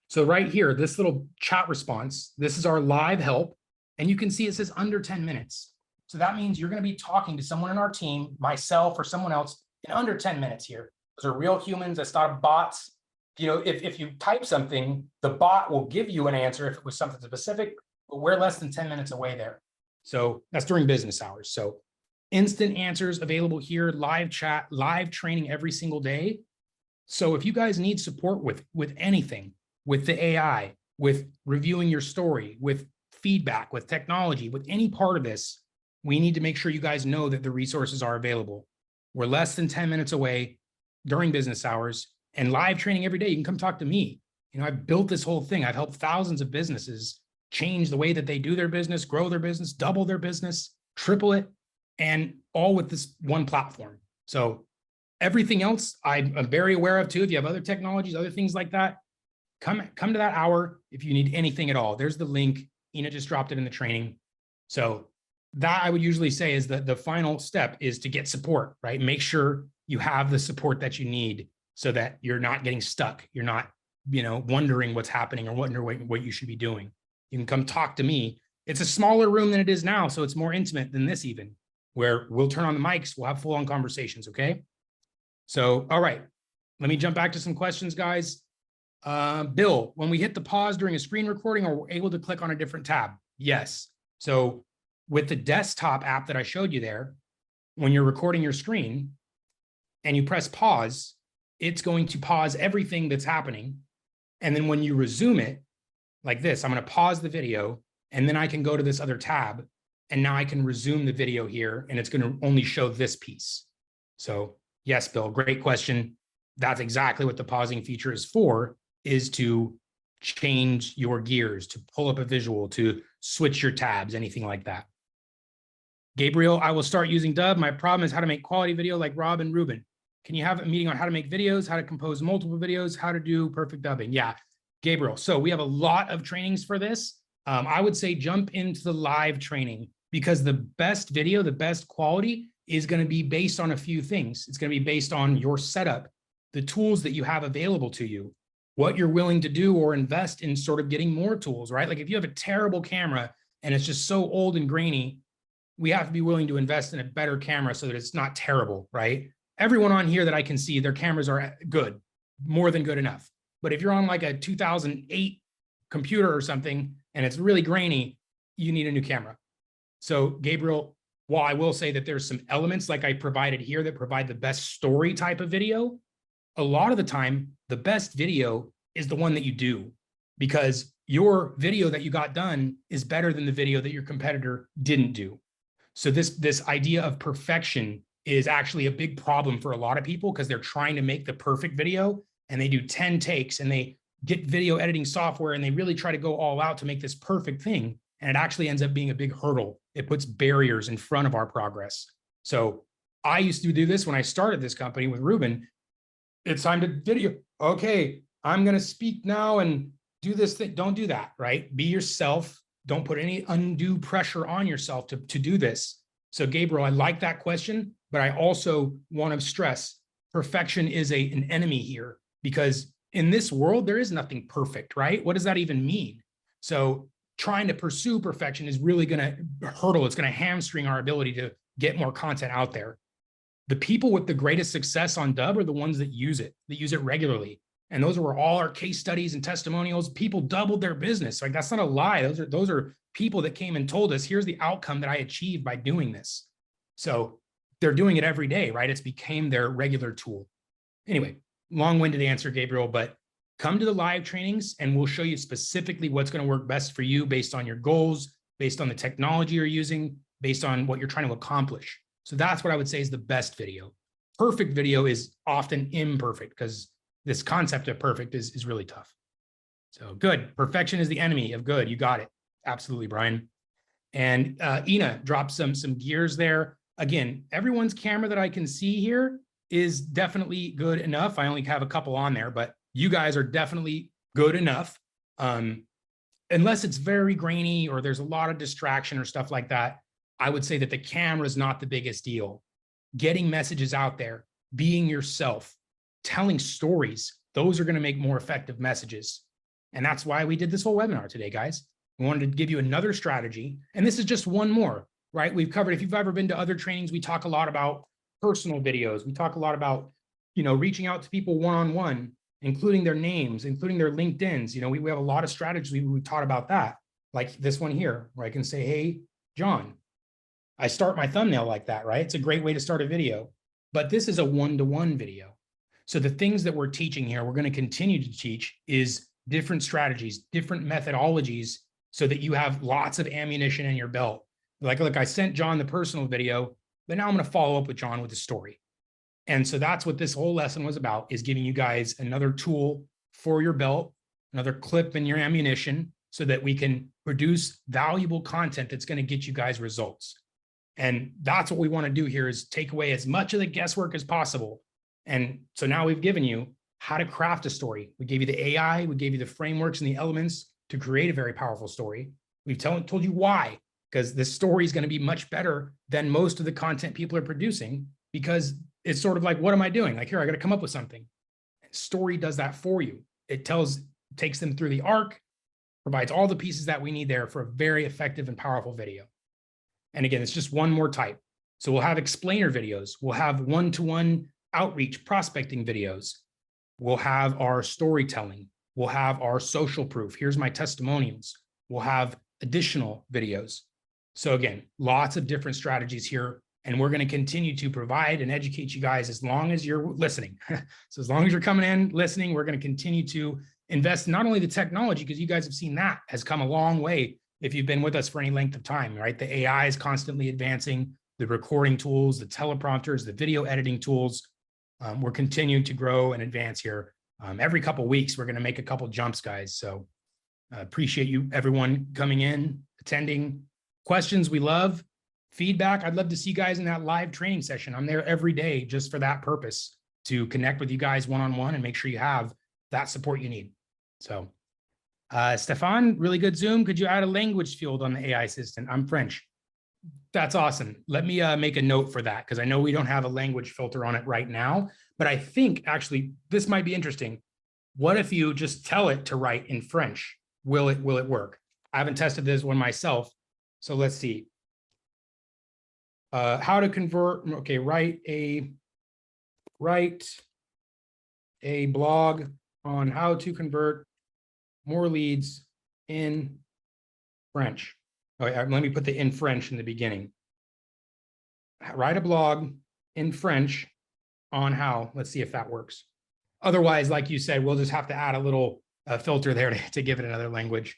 So right here, this little chat response, this is our live help. And you can see it says under 10 minutes. So that means you're going to be talking to someone in our team, myself or someone else, in under 10 minutes here. Those are real humans. That's not bots. You know, if you type something, the bot will give you an answer if it was something specific, but we're less than 10 minutes away there. So that's during business hours. So instant answers available here, live chat, live training every single day. So if you guys need support with anything, with the AI, with reviewing your story, with feedback, with technology, with any part of this, we need to make sure you guys know that the resources are available. We're less than 10 minutes away during business hours, and live training every day. You can come talk to me. You know, I've built this whole thing. I've helped thousands of businesses change the way that they do their business, grow their business, double their business, triple it, and all with this one platform. So everything else I'm very aware of too. If you have other technologies, other things like that, come to that hour if you need anything at all. There's the link. Ina just dropped it in the training. So that I would usually say is that the final step is to get support, right? Make sure you have the support that you need so that you're not getting stuck. You're not, wondering what's happening or wondering what you should be doing. You can come talk to me. It's a smaller room than it is now, so it's more intimate than this even, where we'll turn on the mics, we'll have full-on conversations, okay? So, all right, let me jump back to some questions, guys. Bill, when we hit the pause during a screen recording, are we able to click on a different tab? Yes. So with the desktop app that I showed you there, when you're recording your screen and you press pause, it's going to pause everything that's happening. And then when you resume it, like this, I'm going to pause the video, and then I can go to this other tab, and now I can resume the video here, and it's going to only show this piece. So yes, Bill, great question. That's exactly what the pausing feature is for, is to change your gears, to pull up a visual, to switch your tabs, anything like that. Gabriel, I will start using Dubb. My problem is how to make quality video like Rob and Ruben. Can you have a meeting on how to make videos, how to compose multiple videos, how to do perfect dubbing? Yeah, Gabriel. So we have a lot of trainings for this. I would say jump into the live training, because the best video, the best quality is going to be based on a few things. It's going to be based on your setup, the tools that you have available to you, what you're willing to do or invest in sort of getting more tools, right? Like if you have a terrible camera and it's just so old and grainy, we have to be willing to invest in a better camera so that it's not terrible, right? Everyone on here that I can see, their cameras are good, more than good enough. But if you're on like a 2008 computer or something and it's really grainy, you need a new camera. So Gabriel, while I will say that there's some elements like I provided here that provide the best story type of video, a lot of the time, the best video is the one that you do, because your video that you got done is better than the video that your competitor didn't do. So this idea of perfection is actually a big problem for a lot of people, because they're trying to make the perfect video and they do 10 takes and they get video editing software and they really try to go all out to make this perfect thing. And it actually ends up being a big hurdle. It puts barriers in front of our progress. So I used to do this when I started this company with Ruben. It's time to video. Okay, I'm going to speak now and do this thing. Don't do that, right? Be yourself. Don't put any undue pressure on yourself to do this. So Gabriel, I like that question, but I also want to stress perfection is an enemy here, because in this world, there is nothing perfect, right? What does that even mean? So trying to pursue perfection is really going to hurdle. It's going to hamstring our ability to get more content out there. The people with the greatest success on Dubb are the ones that use it regularly. And those were all our case studies and testimonials. People doubled their business. Like, that's not a lie. Those are people that came and told us, here's the outcome that I achieved by doing this. So they're doing it every day, right? It's became their regular tool. Anyway, long-winded answer, Gabriel, but come to the live trainings and we'll show you specifically what's going to work best for you based on your goals, based on the technology you're using, based on what you're trying to accomplish. So that's what I would say is the best video. Perfect video is often imperfect, because this concept of perfect is really tough. So good. Perfection is the enemy of good. You got it. Absolutely, Brian. And Ina dropped some gears there. Again, everyone's camera that I can see here is definitely good enough. I only have a couple on there, but you guys are definitely good enough. Unless it's very grainy or there's a lot of distraction or stuff like that, I would say that the camera is not the biggest deal. Getting messages out there, being yourself, telling stories, those are going to make more effective messages. And that's why we did this whole webinar today, guys. We wanted to give you another strategy. And this is just one more, right? We've covered, if you've ever been to other trainings, we talk a lot about personal videos. We talk a lot about, reaching out to people one-on-one, including their names, including their LinkedIns. We have a lot of strategies. We taught about that. Like this one here, where I can say, hey, John, I start my thumbnail like that, right? It's a great way to start a video. But this is a one-to-one video. So the things that we're teaching here, we're going to continue to teach, is different strategies, different methodologies, so that you have lots of ammunition in your belt. Like, look, I sent John the personal video, but now I'm going to follow up with John with a story. And so that's what this whole lesson was about, is giving you guys another tool for your belt, another clip in your ammunition, so that we can produce valuable content that's going to get you guys results. And that's what we want to do here, is take away as much of the guesswork as possible. And so now we've given you how to craft a story. We gave you the AI, we gave you the frameworks and the elements to create a very powerful story. We've told you why, because this story is going to be much better than most of the content people are producing, because it's sort of like, what am I doing? Like, here, I got to come up with something. Story does that for you. It takes them through the arc, provides all the pieces that we need there for a very effective and powerful video. And again, it's just one more type. So we'll have explainer videos. We'll have one-to-one outreach prospecting videos. We'll have our storytelling. We'll have our social proof. Here's my testimonials. We'll have additional videos. So again, lots of different strategies here. And we're going to continue to provide and educate you guys as long as you're listening. So as long as you're coming in, listening, we're going to continue to invest in not only the technology, because you guys have seen that has come a long way if you've been with us for any length of time, right? The AI is constantly advancing, the recording tools, the teleprompters, the video editing tools. We're continuing to grow and advance here. Every couple of weeks, we're going to make a couple jumps, guys. So appreciate you, everyone coming in, attending. Questions, we love. Feedback, I'd love to see you guys in that live training session. I'm there every day just for that purpose, to connect with you guys one-on-one and make sure you have that support you need. So Stefan, really good Zoom. Could you add a language field on the AI assistant? I'm French. That's awesome. Let me make a note for that, because I know we don't have a language filter on it right now, but I think actually this might be interesting. What if you just tell it to write in French? Will it work? I haven't tested this one myself. So let's see. How to convert, okay, write a blog on how to convert more leads in French. Okay, let me put the in French in the beginning. Write a blog in French on how. Let's see if that works. Otherwise, like you said, we'll just have to add a little filter there to give it another language.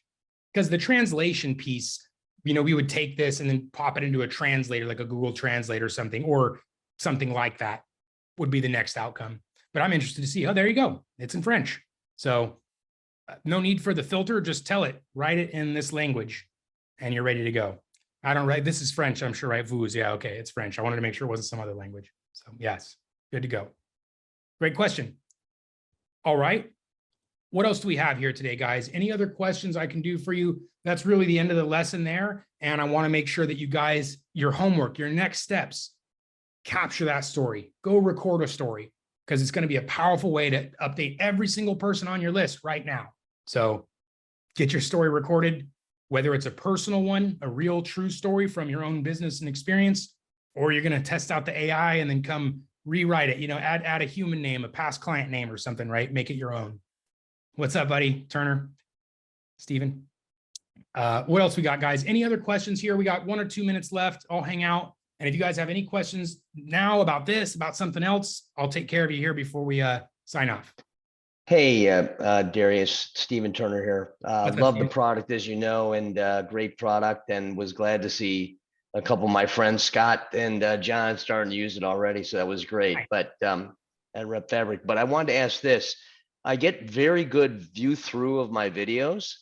Because the translation piece, we would take this and then pop it into a translator, like a Google Translate or something like that would be the next outcome. But I'm interested to see, oh, there you go. It's in French. So no need for the filter, just tell it, write it in this language and you're ready to go. I don't write, this is French, I'm sure, right? Vous, yeah, okay, it's French. I wanted to make sure it wasn't some other language. So yes, good to go. Great question. All right. What else do we have here today, guys? Any other questions I can do for you? That's really the end of the lesson there. And I want to make sure that you guys, your homework, your next steps, capture that story. Go record a story, because it's going to be a powerful way to update every single person on your list right now. So get your story recorded, whether it's a personal one, a real true story from your own business and experience, or you're going to test out the AI and then come rewrite it, add a human name, a past client name or something, right? Make it your own. What's up, buddy? Turner, Steven. What else we got, guys? Any other questions here? We got 1 or 2 minutes left. I'll hang out. And if you guys have any questions now about this, about something else, I'll take care of you here before we sign off. Hey, Darius, Steven Turner here. Love the product, as you know, and great product, and was glad to see a couple of my friends, Scott and John, starting to use it already. So that was great. But at Rep Fabric. But I wanted to ask this. I get very good view through of my videos,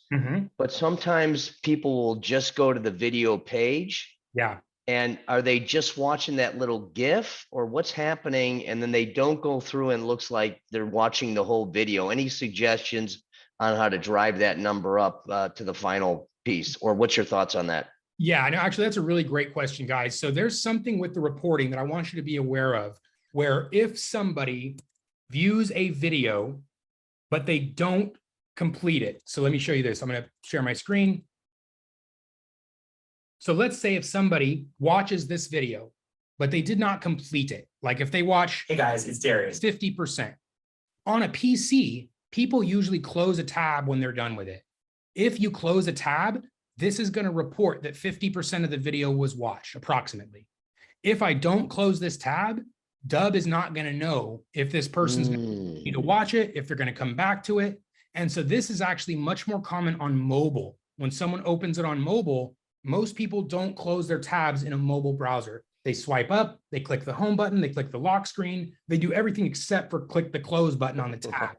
but sometimes people will just go to the video page. Yeah. And are they just watching that little GIF, or what's happening? And then they don't go through and looks like they're watching the whole video. Any suggestions on how to drive that number up to the final piece, or what's your thoughts on that? Yeah, no, actually, that's a really great question, guys. So there's something with the reporting that I want you to be aware of, where if somebody views a video, but they don't complete it. So let me show you this. I'm going to share my screen. So let's say if somebody watches this video, but they did not complete it. Like if they watch, hey guys, it's Darius, 50%. On a PC, people usually close a tab when they're done with it. If you close a tab, this is going to report that 50% of the video was watched, approximately. If I don't close this tab, Dubb is not going to know if this person's going to need to watch it, if they're going to come back to it. And so this is actually much more common on mobile. When someone opens it on mobile, most people don't close their tabs in a mobile browser. They swipe up, they click the home button, they click the lock screen, they do everything except for click the close button on the tab.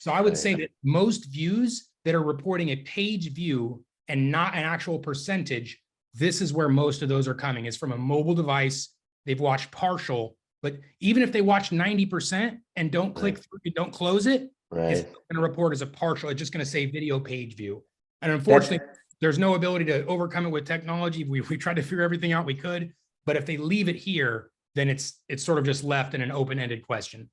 So I would say that most views that are reporting a page view and not an actual percentage, this is where most of those are coming, is from a mobile device. They've watched partial, but even if they watch 90% and don't click through, don't close it, it's going to report as a partial. It's just going to say video page view. And unfortunately, there's no ability to overcome it with technology. We tried to figure everything out we could, but if they leave it here, then it's sort of just left in an open-ended question.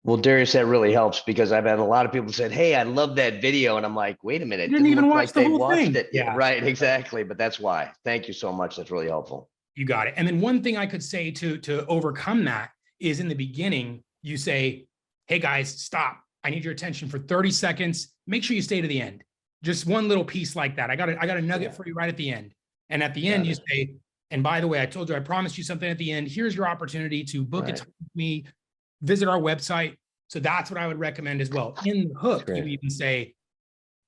Well, Darius, that really helps because I've had a lot of people said, "Hey, I love that video," and I'm like, "Wait a minute, You didn't didn't even look watch like the they whole watched thing. it." Yeah, Yeah. right, exactly. But that's why. Thank you so much. That's really helpful. You got it. And then one thing I could say to overcome that is in the beginning, you say, hey guys, stop. I need your attention for 30 seconds. Make sure you stay to the end. Just one little piece like that. I got a nugget for you right at the end. And at the end, you say, and by the way, I told you, I promised you something at the end. Here's your opportunity to book a time with me, visit our website. So that's what I would recommend as well. In the hook, you even say,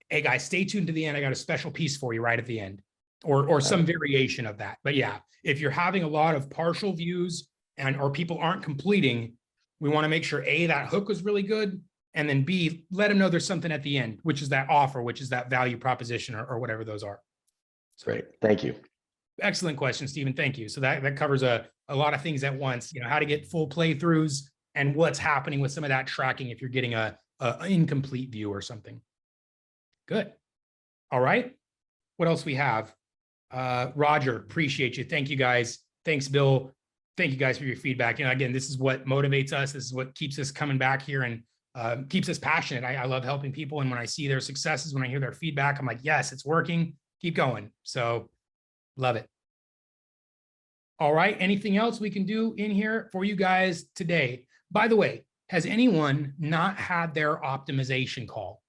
hey guys, stay tuned to the end. I got a special piece for you right at the end, or some variation of that. But yeah, if you're having a lot of partial views or people aren't completing, we want to make sure A, that hook was really good, and then B, let them know there's something at the end, which is that offer, which is that value proposition or whatever those are. So, great. Thank you. Excellent question, Stephen. Thank you. So that covers a lot of things at once, how to get full playthroughs and what's happening with some of that tracking if you're getting a incomplete view or something. Good. All right. What else we have? Roger, appreciate you. Thank you guys. Thanks, Bill. Thank you guys for your feedback. Again, this is what motivates us. This is what keeps us coming back here and keeps us passionate. I love helping people. And when I see their successes, when I hear their feedback, I'm like, yes, it's working. Keep going. So love it. All right. Anything else we can do in here for you guys today? By the way, has anyone not had their optimization call?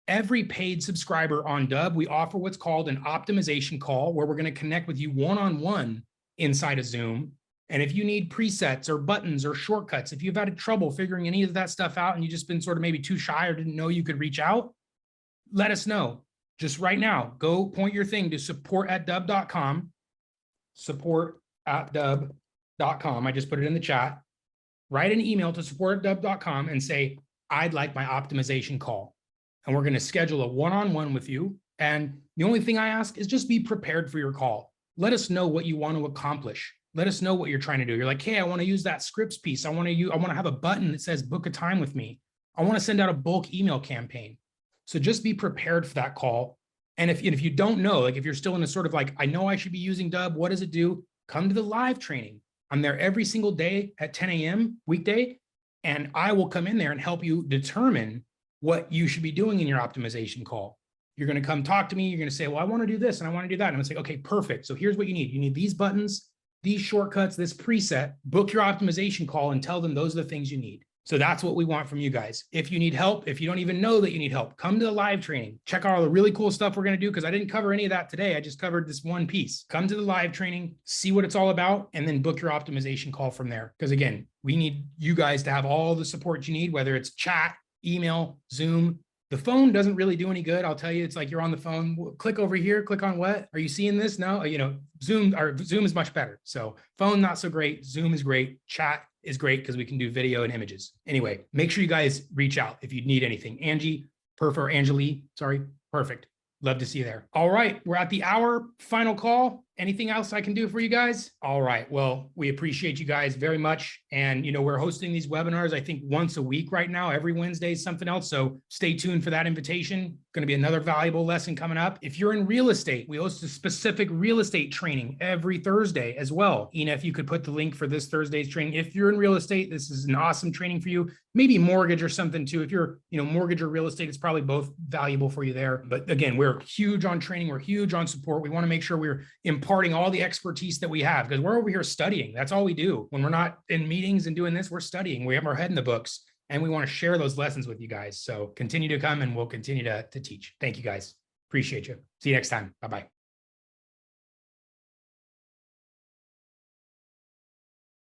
Every paid subscriber on Dubb, we offer what's called an optimization call where we're going to connect with you one-on-one inside of Zoom. And if you need presets or buttons or shortcuts, if you've had trouble figuring any of that stuff out and you've just been sort of maybe too shy or didn't know you could reach out, let us know. Just right now, go point your thing to support@dubb.com, support@dubb.com. I just put it in the chat. Write an email to support@dubb.com and say, I'd like my optimization call. And we're going to schedule a one-on-one with you. And the only thing I ask is just be prepared for your call. Let us know what you want to accomplish. Let us know what you're trying to do. You're like, hey, I want to use that scripts piece. I want to have a button that says book a time with me. I want to send out a bulk email campaign. So just be prepared for that call. And if you don't know, like if you're still in a sort of like, I know I should be using Dubb, what does it do? Come to the live training. I'm there every single day at 10 a.m. weekday. And I will come in there and help you determine what you should be doing in your optimization call. You're going to come talk to me. You're going to say, well, I want to do this and I want to do that. And I'm going to say, okay, perfect. So here's what you need. You need these buttons, these shortcuts, this preset. Book your optimization call and tell them those are the things you need. So that's what we want from you guys. If you need help, if you don't even know that you need help, come to the live training. Check out all the really cool stuff we're going to do because I didn't cover any of that today. I just covered this one piece. Come to the live training, see what it's all about, and then book your optimization call from there. Because again, we need you guys to have all the support you need, whether it's chat, email, Zoom. The phone doesn't really do any good. I'll tell you, it's like you're on the phone, click over here, click on what? Are you seeing this? No, Zoom is much better. So phone, not so great. Zoom is great. Chat is great because we can do video and images. Anyway, make sure you guys reach out if you need anything. Angelie, sorry, perfect. Love to see you there. All right, we're at the hour, final call. Anything else I can do for you guys? All right, well, we appreciate you guys very much. And, we're hosting these webinars, I think once a week right now, every Wednesday is something else. So stay tuned for that invitation. Going to be another valuable lesson coming up. If you're in real estate, we host a specific real estate training every Thursday as well. Ina, if you could put the link for this Thursday's training. If you're in real estate, this is an awesome training for you. Maybe mortgage or something too. If you're, mortgage or real estate, it's probably both valuable for you there. But again, we're huge on training. We're huge on support. We want to make sure we're imparting all the expertise that we have because we're over here studying. That's all we do. When we're not in meetings and doing this, we're studying. We have our head in the books and we want to share those lessons with you guys. So continue to come and we'll continue to teach. Thank you guys. Appreciate you. See you next time. Bye-bye.